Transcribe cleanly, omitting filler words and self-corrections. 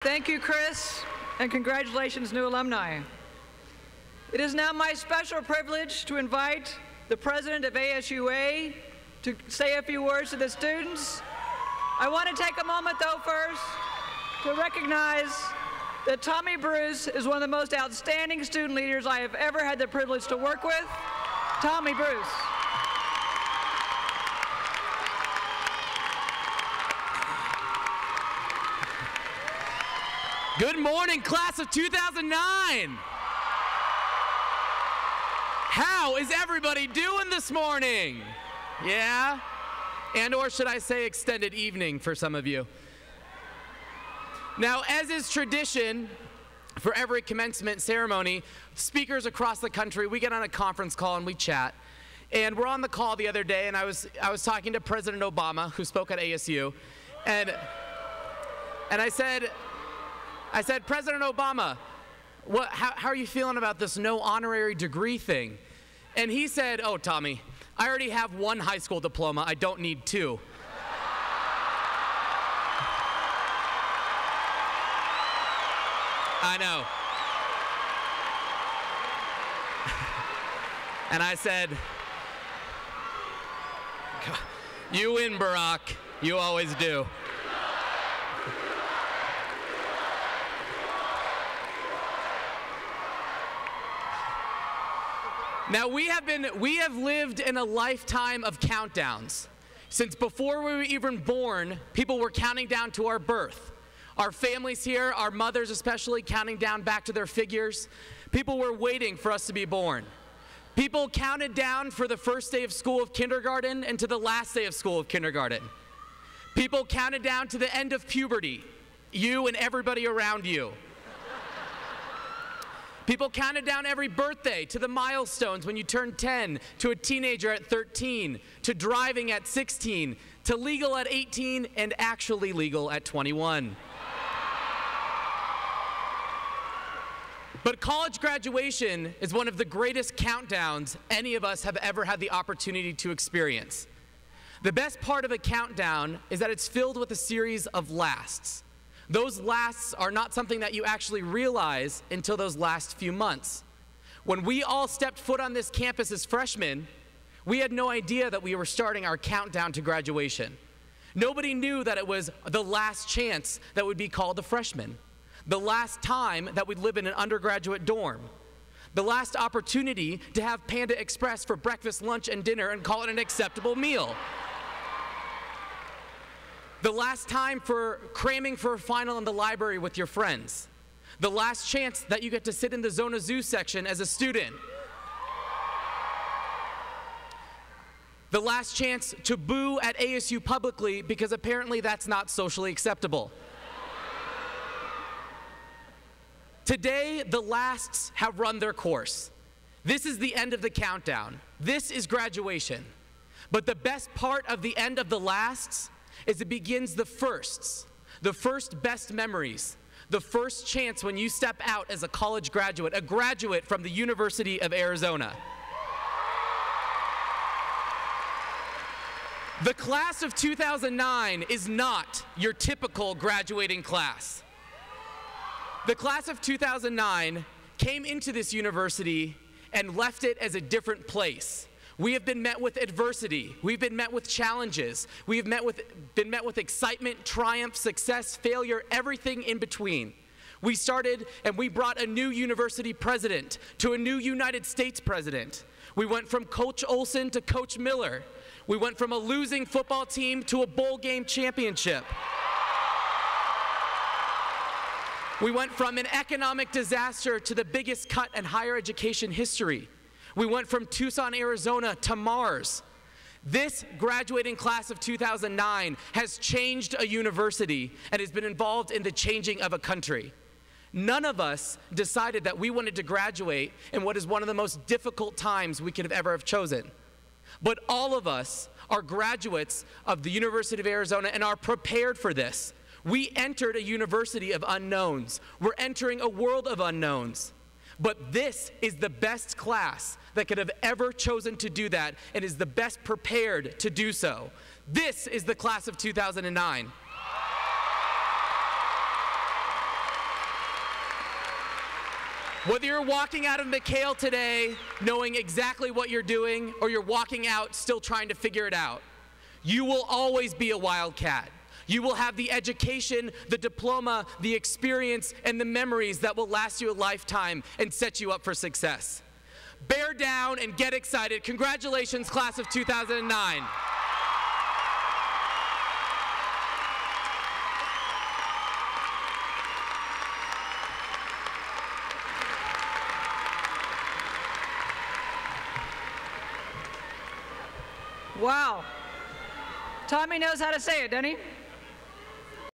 Thank you, Chris, and congratulations, new alumni. It is now my special privilege to invite the president of ASUA to say a few words to the students. I want to take a moment, though, first to recognize that Tommy Bruce is one of the most outstanding student leaders I have ever had the privilege to work with. Tommy Bruce. Good morning, class of 2009. How is everybody doing this morning? Yeah? And or should I say extended evening for some of you. Now, as is tradition for every commencement ceremony, speakers across the country, we get on a conference call and we chat. And we're on the call the other day, and I was talking to President Obama, who spoke at ASU, and I said, President Obama, how are you feeling about this no honorary degree thing? And he said, oh, Tommy, I already have one high school diploma. I don't need two. I know. And I said, you win, Barack. You always do. Now, we have lived in a lifetime of countdowns. Since before we were even born, people were counting down to our birth. Our families here, our mothers especially, counting down back to their figures. People were waiting for us to be born. People counted down for the first day of school of kindergarten and to the last day of school of kindergarten. People counted down to the end of puberty, you and everybody around you. People counted down every birthday to the milestones when you turned 10, to a teenager at 13, to driving at 16, to legal at 18, and actually legal at 21. But college graduation is one of the greatest countdowns any of us have ever had the opportunity to experience. The best part of a countdown is that it's filled with a series of lasts. Those lasts are not something that you actually realize until those last few months. When we all stepped foot on this campus as freshmen, we had no idea that we were starting our countdown to graduation. Nobody knew that it was the last chance that would be called a freshman, the last time that we'd live in an undergraduate dorm, the last opportunity to have Panda Express for breakfast, lunch, and dinner and call it an acceptable meal. The last time for cramming for a final in the library with your friends. The last chance that you get to sit in the Zona Zoo section as a student. The last chance to boo at ASU publicly because apparently that's not socially acceptable. Today, the lasts have run their course. This is the end of the countdown. This is graduation. But the best part of the end of the lasts is it begins the firsts, the first best memories, the first chance when you step out as a college graduate, a graduate from the University of Arizona. The class of 2009 is not your typical graduating class. The class of 2009 came into this university and left it as a different place. We have been met with adversity. We've been met with challenges. We have been met with excitement, triumph, success, failure, everything in between. We started and we brought a new university president to a new United States president. We went from Coach Olson to Coach Miller. We went from a losing football team to a bowl game championship. We went from an economic disaster to the biggest cut in higher education history. We went from Tucson, Arizona to Mars. This graduating class of 2009 has changed a university and has been involved in the changing of a country. None of us decided that we wanted to graduate in what is one of the most difficult times we could have ever chosen. But all of us are graduates of the University of Arizona and are prepared for this. We entered a university of unknowns. We're entering a world of unknowns. But this is the best class that could have ever chosen to do that and is the best prepared to do so. This is the class of 2009. Whether you're walking out of McHale today knowing exactly what you're doing, or you're walking out still trying to figure it out, you will always be a Wildcat. You will have the education, the diploma, the experience, and the memories that will last you a lifetime and set you up for success. Bear down and get excited. Congratulations, class of 2009. Wow. Tommy knows how to say it, doesn't he?